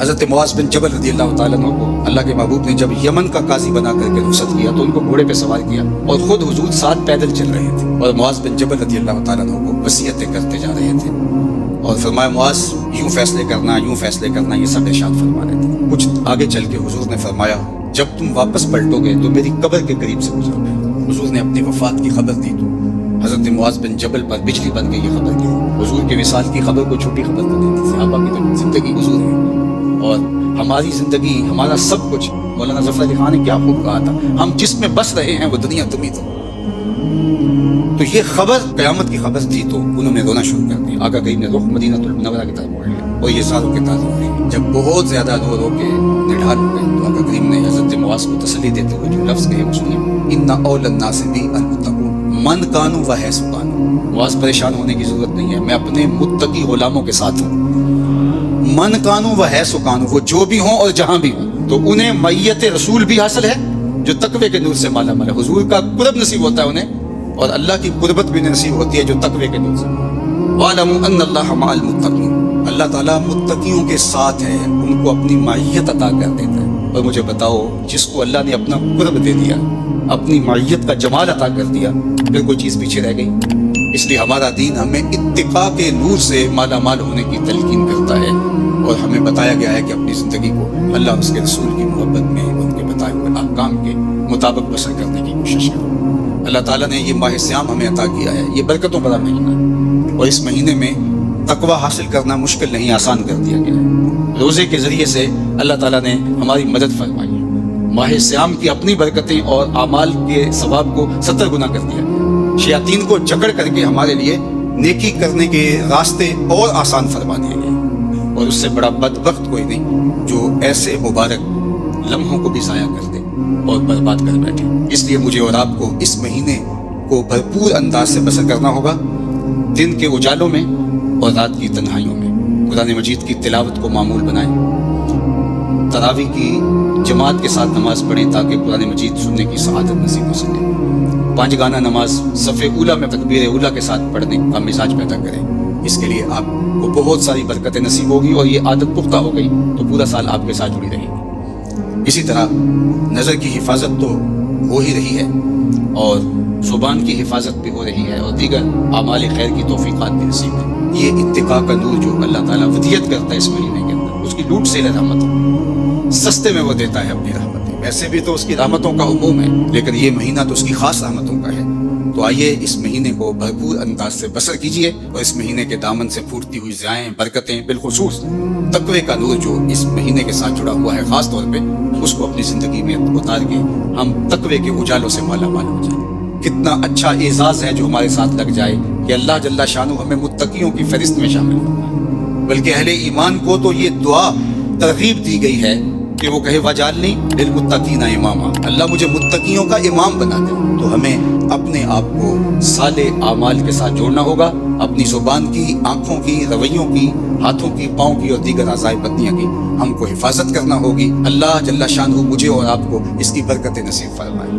حضرت معاذ بن جبل رضی اللہ تعالیٰ عنہ کو اللہ کے محبوب نے جب یمن کا قاضی بنا کر کے رخصت کیا تو ان کو گھوڑے پہ سوار کیا اور خود حضور ساتھ پیدل چل رہے تھے اور معاذ بن جبل رضی اللہ تعالیٰ عنہ کو وصیتیں کرتے جا رہے تھے اور فرمایا معاذ یوں فیصلے کرنا یہ سب ارشاد فرما رہے تھے۔ کچھ آگے چل کے حضور نے فرمایا جب تم واپس پلٹو گے تو میری قبر کے قریب سے گزرو گے۔ حضور نے اپنی وفات کی خبر دی تو حضرت معاذ بن جبل پر بجلی بن کے یہ خبر دی۔ حضور کے وصال کی خبر کو چھوٹی خبر بن گئی تھی۔ صحابہ کی تو زندگی حضور ہے اور ہماری زندگی، ہمارا سب کچھ۔ مولانا ظفر علی خان نے کیا خوب کہا تھا، ہم جس میں بس رہے ہیں وہ دنیا تم ہی تو یہ خبر قیامت کی خبر تھی تو انہوں نے رونا شروع کر دیا۔ آقا کریم نے رخ مدینہ المنورہ کی طرف موڑ لیا اور یہ ساروں کے تازہ ہو گئے۔ جب بہت زیادہ رو کے نڈھال ہو گئے تو آقا کریم نے حضرت معاذ کو تسلی دیتے ہوئے جو لفظ کہے وہ سنیے، ان اول الناس بی المتقون من کانوا وحیث کانوا۔ معاذ پریشان ہونے کی ضرورت نہیں ہے، میں اپنے متقی غلاموں کے ساتھ ہوں۔ من کانوا وحیث کانوا، وہ جو بھی ہوں اور جہاں بھی ہوں، تو انہیں معیت رسول بھی حاصل ہے جو تقوی کے نور سے مالا مال ہے۔ حضور کا قرب نصیب ہوتا ہے انہیں اور اللہ کی قربت بھی نصیب ہوتی ہے جو تقوی کے نور سے۔ وَاعْلَمُوا أَنَّ اللَّهَ مَعَ الْمُتَّقِينَ، اللہ تعالیٰ متقیوں کے ساتھ ہے، ان کو اپنی معیت عطا کر دیتا ہے۔ اور مجھے بتاؤ جس کو اللہ نے اپنا قرب دے دیا، اپنی معیت کا جمال عطا کر دیا، پھر کوئی چیز پیچھے رہ گئی؟ اس لیے ہمارا دین ہمیں اتقاء کے نور سے مالا مال ہونے کی تلقین کرتا ہے اور ہمیں بتایا گیا ہے کہ اپنی زندگی کو اللہ اور اس کے رسول کی محبت میں ان کے بتائے ہوئے احکام کے مطابق بسر کرنے کی کوشش کرو۔ اللہ تعالیٰ نے یہ ماہ سیام ہمیں عطا کیا ہے، یہ برکتوں بڑا مہینہ ہے اور اس مہینے میں تقوی حاصل کرنا مشکل نہیں، آسان کر دیا گیا ہے۔ روزے کے ذریعے سے اللہ تعالیٰ نے ہماری مدد فرمائی ہے۔ ماہ سیام کی اپنی برکتیں اور اعمال کے ثواب کو 70 گنا کر دیا ہے۔ شیاطین کو جکڑ کر کے ہمارے لیے نیکی کرنے کے راستے اور آسان فرما دیے گئے اور اس سے بڑا بدبخت کوئی نہیں جو ایسے مبارک لمحوں کو بھی ضائع کر دے اور برباد کر بیٹھے۔ اس لیے مجھے اور آپ کو اس مہینے کو بھرپور انداز سے بسر کرنا ہوگا، دن کے اجالوں میں اور رات کی تنہائیوں میں۔ قرآن مجید کی تلاوت کو معمول بنائیں، تراویح کی جماعت کے ساتھ نماز پڑھیں تاکہ قرآن مجید سننے کی سعادت نصیب ہو سکے۔ 5 گانا نماز صف اولیٰ میں تکبیر اولیٰ کے ساتھ پڑھنے کا مزاج پیدا کریں۔ اس کے لیے آپ کو بہت ساری برکتیں نصیب ہوگی اور یہ عادت پختہ ہو گئی تو پورا سال آپ کے ساتھ جڑی رہے گی۔ اسی طرح نظر کی حفاظت تو ہو ہی رہی ہے اور زبان کی حفاظت بھی ہو رہی ہے اور دیگر اعمال خیر کی توفیقات بھی نصیب ہے۔ یہ اتقاء کا نور جو اللہ تعالیٰ ودیت کرتا ہے اس مہینے کے اندر، اس کی لوٹ سے رحمت سستے میں وہ دیتا ہے اپنی رحمتیں۔ ویسے بھی تو اس کی رحمتوں کا عموم ہے لیکن یہ مہینہ تو اس کی خاص رحمتوں کا ہے۔ تو آئیے اس مہینے کو بھرپور انداز سے بسر کیجیے اور اس مہینے کے دامن سے پھوٹتی ہوئی ضیائیں، برکتیں، بالخصوص تقوی کا نور جو اس مہینے کے ساتھ جڑا ہوا ہے خاص طور پہ، اس کو اپنی زندگی میں اتار کے ہم تقوی کے اجالوں سے مالا مال ہو جائیں۔ کتنا اچھا اعزاز ہے جو ہمارے ساتھ لگ جائے کہ اللہ جل شانہ ہمیں متقیوں کی فہرست میں شامل ہو۔ بلکہ اہل ایمان کو تو یہ دعا ترغیب دی گئی ہے کہ وہ کہے وَجَعَلْنِی لِلْمُتَّقِینَ اماما، اللہ مجھے متقیوں کا امام بنا دے۔ تو ہمیں اپنے آپ کو صالح اعمال کے ساتھ جوڑنا ہوگا، اپنی زبان کی، آنکھوں کی، رویوں کی، ہاتھوں کی، پاؤں کی اور دیگر اعضاء بدنیہ کی ہم کو حفاظت کرنا ہوگی۔ اللہ جل شانہ مجھے اور آپ کو اس کی برکتیں نصیب فرمائے۔